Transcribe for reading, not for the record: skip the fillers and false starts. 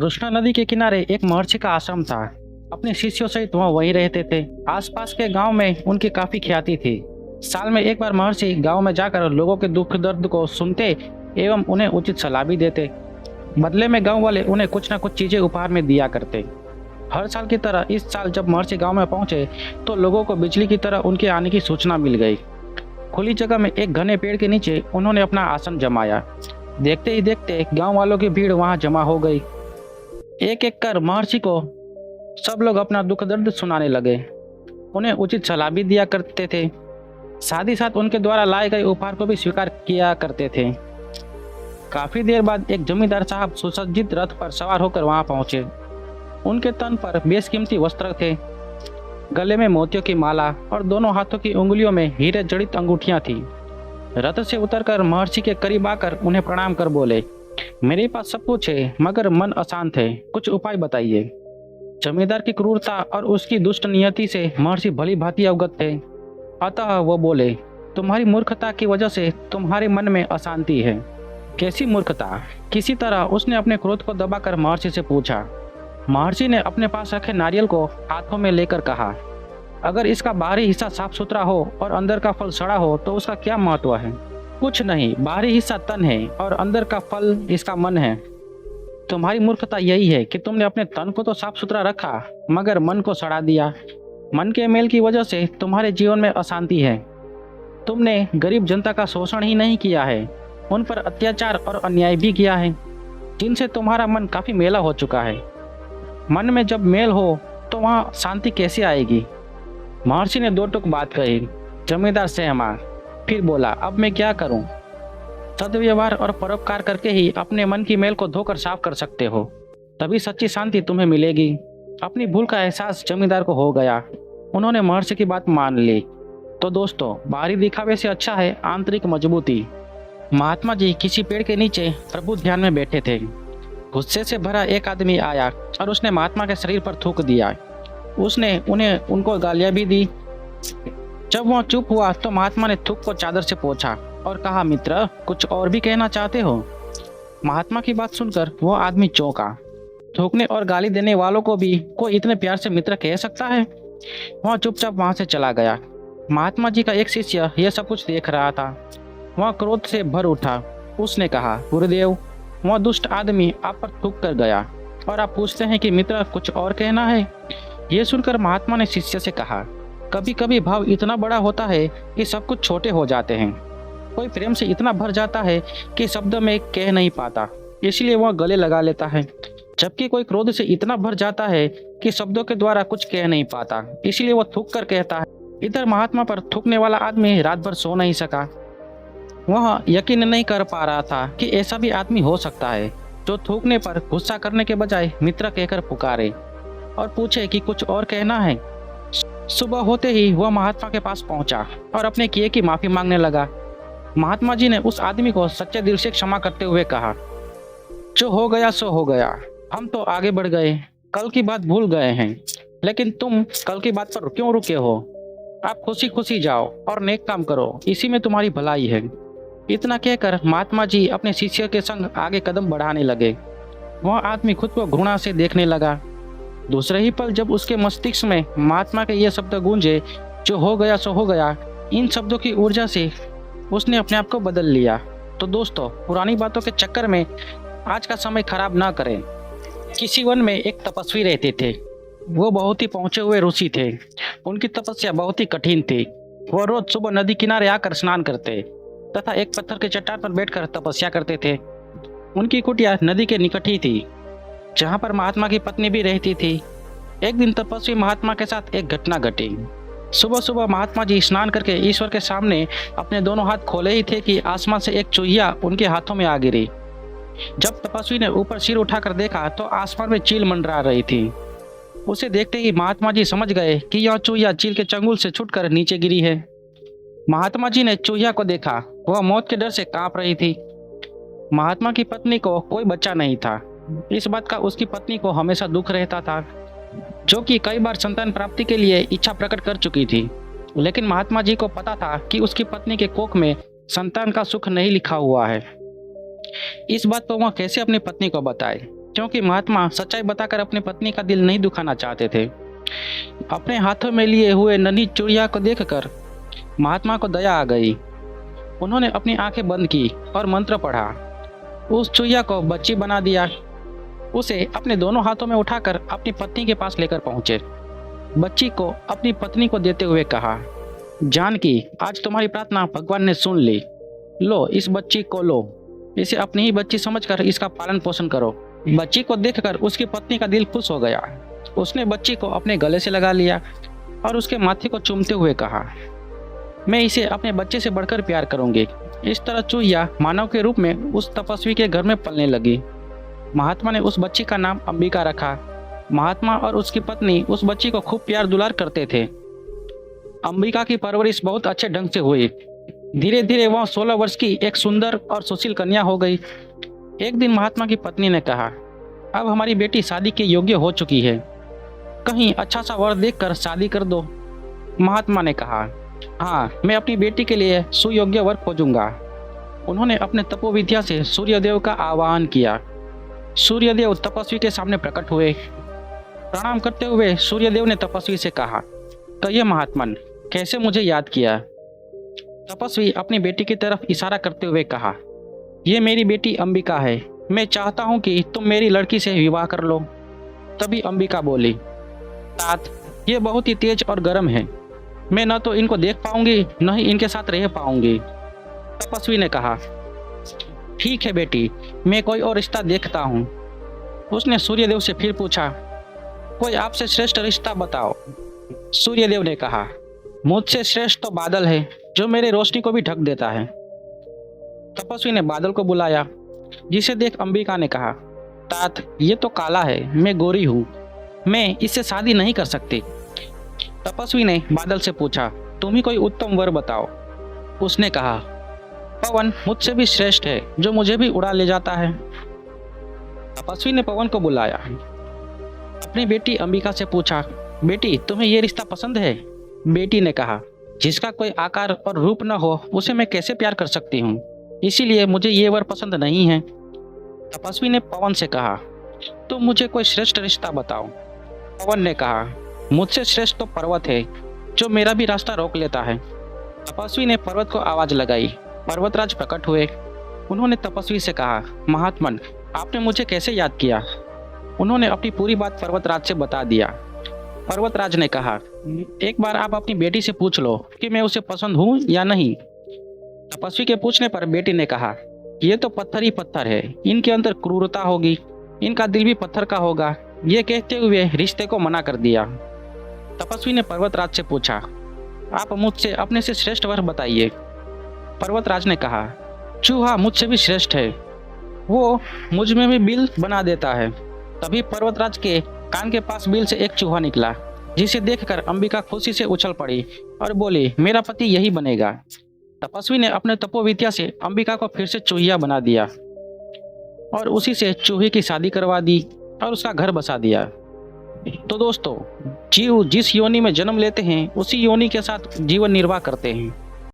कृष्णा नदी के किनारे एक महर्षि का आश्रम था। अपने शिष्यों सहित वह वहीं रहते थे। आसपास के गांव में उनकी काफी ख्याति थी। साल में एक बार महर्षि गांव में जाकर लोगों के दुख दर्द को सुनते एवं उन्हें उचित सलाह भी देते। बदले में गांव वाले उन्हें कुछ न कुछ चीजें उपहार में दिया करते। हर साल की तरह इस साल जब महर्षि गांव में पहुंचे तो लोगों को बिजली की तरह उनके आने की सूचना मिल गई। खुली जगह में एक घने पेड़ के नीचे उन्होंने अपना आसन जमाया। देखते ही देखते गांव वालों की भीड़ वहां जमा हो गई। एक एक कर महर्षि को सब लोग अपना दुख दर्द सुनाने लगे। उन्हें उचित सलाह भी दिया करते थे। साथ ही साथ उनके द्वारा लाए गए उपहार को भी स्वीकार किया करते थे। काफी देर बाद एक जमींदार साहब सुसज्जित रथ पर सवार होकर वहां पहुंचे। उनके तन पर बेशकीमती वस्त्र थे, गले में मोतियों की माला और दोनों हाथों की उंगलियों में हीरे जड़ित अंगूठियां थी। रथ से उतरकर महर्षि के करीब आकर उन्हें प्रणाम कर बोले, मेरे पास सब कुछ है मगर मन अशांत है, कुछ उपाय बताइए। जमींदार की क्रूरता और उसकी दुष्ट नियति से महर्षि भली भांति अवगत थे। अतः वो बोले, तुम्हारी मूर्खता की वजह से तुम्हारे मन में अशांति है। कैसी मूर्खता? किसी तरह उसने अपने क्रोध को दबाकर महर्षि से पूछा। महर्षि ने अपने पास रखे नारियल को हाथों में लेकर कहा, अगर इसका बाहरी हिस्सा साफ सुथरा हो और अंदर का फल सड़ा हो तो उसका क्या महत्व है? कुछ नहीं, बाहरी हिस्सा तन है और अंदर का फल इसका मन है। तुम्हारी मूर्खता यही है कि तुमने अपने तन को तो साफ सुथरा रखा मगर मन को सड़ा दिया। मन के मेल की वजह से तुम्हारे जीवन में अशांति है। तुमने गरीब जनता का शोषण ही नहीं किया है, उन पर अत्याचार और अन्याय भी किया है, जिनसे तुम्हारा मन काफी मेला हो चुका है। मन में जब मेल हो तो वहाँ शांति कैसे आएगी? महर्षि ने दो टूक बात कही। जमींदार सहमा, फिर बोला, अब मैं क्या करूं? सद्व्यवहार और परोपकार करके ही अपने मन की मेल को धोकर साफ कर सकते हो, तभी सच्ची शांति तुम्हें मिलेगी। अपनी भूल का एहसास जमींदार को हो गया। उन्होंने महर्षि की बात मान ली। तो दोस्तों, बाहरी दिखावे से अच्छा है आंतरिक मजबूती। महात्मा जी किसी पेड़ के नीचे प्रभु ध्यान में बैठे थे। गुस्से से भरा एक आदमी आया और उसने महात्मा के शरीर पर थूक दिया। उसने उनको गालियां भी दी। जब वह चुप हुआ तो महात्मा ने थूक को चादर से पोंछा और कहा, मित्र, कुछ और भी कहना चाहते हो? महात्मा की बात सुनकर वह आदमी चौंका। थूकने और गाली देने वालों को भी कोई इतने प्यार से मित्र कह सकता है? वह चुपचाप वहां से चला गया। महात्मा जी का एक शिष्य यह सब कुछ देख रहा था। वह क्रोध से भर उठा। उसने कहा, गुरुदेव, वह दुष्ट आदमी आप पर थूक कर गया और आप पूछते हैं कि मित्र कुछ और कहना है? यह सुनकर महात्मा ने शिष्य से कहा, कभी कभी भाव इतना बड़ा होता है कि सब कुछ छोटे हो जाते हैं। कोई प्रेम से इतना भर जाता है कि शब्द में कह नहीं पाता, इसलिए वह गले लगा लेता है। जबकि कोई क्रोध से इतना भर जाता है कि शब्दों के द्वारा कुछ कह नहीं पाता, इसलिए वह थूक कर कहता है। इधर महात्मा पर थूकने वाला आदमी रात भर सो नहीं सका। वह यकीन नहीं कर पा रहा था कि ऐसा भी आदमी हो सकता है जो थूकने पर गुस्सा करने के बजाय मित्र कहकर पुकारे और पूछे कि कुछ और कहना है। सुबह होते ही वह महात्मा के पास पहुंचा और अपने किए की माफी मांगने लगा। महात्मा जी ने उस आदमी को सच्चे दिल से क्षमा करते हुए कहा, जो हो गया सो हो गया, हम तो आगे बढ़ गए, कल की बात भूल गए हैं, लेकिन तुम कल की बात पर क्यों रुके हो? आप खुशी खुशी जाओ और नेक काम करो, इसी में तुम्हारी भलाई है। इतना कहकर महात्मा जी अपने शिष्य के संग आगे कदम बढ़ाने लगे। वह आदमी खुद को घृणा से देखने लगा। दूसरे ही पल जब उसके मस्तिष्क में महात्मा के ये शब्द गूंजे, जो हो गया सो हो गया, इन शब्दों की ऊर्जा से उसने अपने आप को बदल लिया। तो दोस्तों, पुरानी बातों के चक्कर में आज का समय खराब ना करें। किसी वन में एक तपस्वी रहते थे। वो बहुत ही पहुंचे हुए ऋषि थे। उनकी तपस्या बहुत ही कठिन थी। वह रोज सुबह नदी किनारे आकर स्नान करते तथा एक पत्थर के चट्टान पर बैठकर तपस्या करते थे। उनकी कुटिया नदी के निकट ही थी, जहाँ पर महात्मा की पत्नी भी रहती थी। एक दिन तपस्वी महात्मा के साथ एक घटना घटी। सुबह सुबह महात्मा जी स्नान करके ईश्वर के सामने अपने दोनों हाथ खोले ही थे कि आसमान से एक चूहिया उनके हाथों में आ गिरी। जब तपस्वी ने ऊपर सिर उठाकर देखा तो आसमान में चील मंडरा रही थी। उसे देखते ही महात्मा जी समझ गए कि यह चूहिया चील के चंगुल से छूटकर नीचे गिरी है। महात्मा जी ने चूहिया को देखा, वह मौत के डर से कांप रही थी। महात्मा की पत्नी को कोई बच्चा नहीं था। इस बात का उसकी पत्नी को हमेशा दुख रहता था, जो कि कई बार संतान प्राप्ति के लिए इच्छा प्रकट कर चुकी थी। लेकिन महात्मा जी को पता था कि उसकी पत्नी के कोख में संतान का सुख नहीं लिखा हुआ है। इस बात को वह कैसे अपनी पत्नी को बताए। क्योंकि महात्मा सच्चाई बताकर अपनी पत्नी का दिल नहीं दुखाना चाहते थे। अपने हाथों में लिए हुए नन्ही चूड़िया को देखकर महात्मा को दया आ गई। उन्होंने अपनी आंखें बंद की और मंत्र पढ़ा। उस चूड़िया को बच्ची बना दिया। उसे अपने दोनों हाथों में उठाकर अपनी पत्नी के पास लेकर पहुंचे। बच्ची को अपनी पत्नी को देते हुए कहा, जानकी, आज तुम्हारी प्रार्थना भगवान ने सुन ली। लो, इस बच्ची को लो। इसे अपनी ही बच्ची समझकर इसका पालन पोषण करो। बच्ची को देखकर उसकी पत्नी का दिल खुश हो गया। उसने बच्ची को अपने गले से लगा लिया और उसके माथे को चूमते हुए कहा, मैं इसे अपने बच्चे से बढ़कर प्यार करूंगी। इस तरह चूहिया मानव के रूप में उस तपस्वी के घर में पलने लगी। महात्मा ने उस बच्ची का नाम अंबिका रखा। महात्मा और उसकी पत्नी उस बच्ची को खूब प्यार दुलार करते थे। अंबिका की परवरिश बहुत अच्छे ढंग से हुई। धीरे धीरे वह 16 वर्ष की एक सुंदर और सुशील कन्या हो गई। एक दिन महात्मा की पत्नी ने कहा, अब हमारी बेटी शादी के योग्य हो चुकी है, कहीं अच्छा सा वर देखकर शादी कर दो। महात्मा ने कहा, हाँ, मैं अपनी बेटी के लिए सुयोग्य वर खोजूंगा। उन्होंने अपने तपोविद्या से सूर्यदेव का आह्वान किया। सूर्यदेव तपस्वी के सामने प्रकट हुए। प्रणाम करते हुए सूर्यदेव ने तपस्वी से कहा, कहिए महात्मन, कैसे मुझे याद किया? तपस्वी अपनी बेटी की तरफ इशारा करते हुए कहा, ये मेरी बेटी अंबिका है। मैं चाहता हूँ कि तुम मेरी लड़की से विवाह कर लो। तभी अंबिका बोली, तात, ये बहुत ही तेज और गर्म है। मैं न तो इनको देख पाऊंगी न ही इनके साथ रह पाऊंगी। तपस्वी ने कहा, ठीक है बेटी, मैं कोई और रिश्ता देखता हूँ। उसने सूर्यदेव से फिर पूछा, कोई आपसे श्रेष्ठ रिश्ता बताओ। सूर्यदेव ने कहा, मुझसे श्रेष्ठ तो बादल है, जो मेरे रोशनी को भी ढक देता है। तपस्वी ने बादल को बुलाया, जिसे देख अंबिका ने कहा, तात, ये तो काला है, मैं गोरी हूँ, मैं इससे शादी नहीं कर सकती। तपस्वी ने बादल से पूछा, तुम ही कोई उत्तम वर बताओ। उसने कहा, पवन मुझसे भी श्रेष्ठ है, जो मुझे भी उड़ा ले जाता है। तपस्वी ने पवन को बुलाया। अपनी बेटी अंबिका से पूछा, बेटी, तुम्हें ये रिश्ता पसंद है? बेटी ने कहा, जिसका कोई आकार और रूप न हो उसे मैं कैसे प्यार कर सकती हूँ, इसीलिए मुझे ये वर पसंद नहीं है। तपस्वी ने पवन से कहा, तुम मुझे कोई श्रेष्ठ रिश्ता बताओ। पवन ने कहा, मुझसे श्रेष्ठ तो पर्वत है, जो मेरा भी रास्ता रोक लेता है। तपस्वी ने पर्वत को आवाज लगाई। पर्वतराज प्रकट हुए। उन्होंने तपस्वी से कहा, महात्मन, आपने मुझे कैसे याद किया? उन्होंने अपनी पूरी बात पर्वतराज से बता दिया। पर्वतराज ने कहा, एक बार आप अपनी बेटी से पूछ लो कि मैं उसे पसंद हूँ या नहीं। तपस्वी के पूछने पर बेटी ने कहा, ये तो पत्थर ही पत्थर है, इनके अंदर क्रूरता होगी, इनका दिल भी पत्थर का होगा। ये कहते हुए रिश्ते को मना कर दिया। तपस्वी ने पर्वतराज से पूछा, आप मुझसे अपने से श्रेष्ठ वर बताइए। पर्वतराज ने कहा, चूहा मुझसे भी श्रेष्ठ है, वो मुझ में भी बिल बना देता है। तभी पर्वतराज के कान के पास बिल से एक चूहा निकला, जिसे देखकर अंबिका खुशी से उछल पड़ी और बोली, मेरा पति यही बनेगा। तपस्वी ने अपने तपोविद्या से अंबिका को फिर से चूहिया बना दिया और उसी से चूहे की शादी करवा दी और उसका घर बसा दिया। तो दोस्तों, जीव जिस योनि में जन्म लेते हैं उसी योनि के साथ जीवन निर्वाह करते हैं।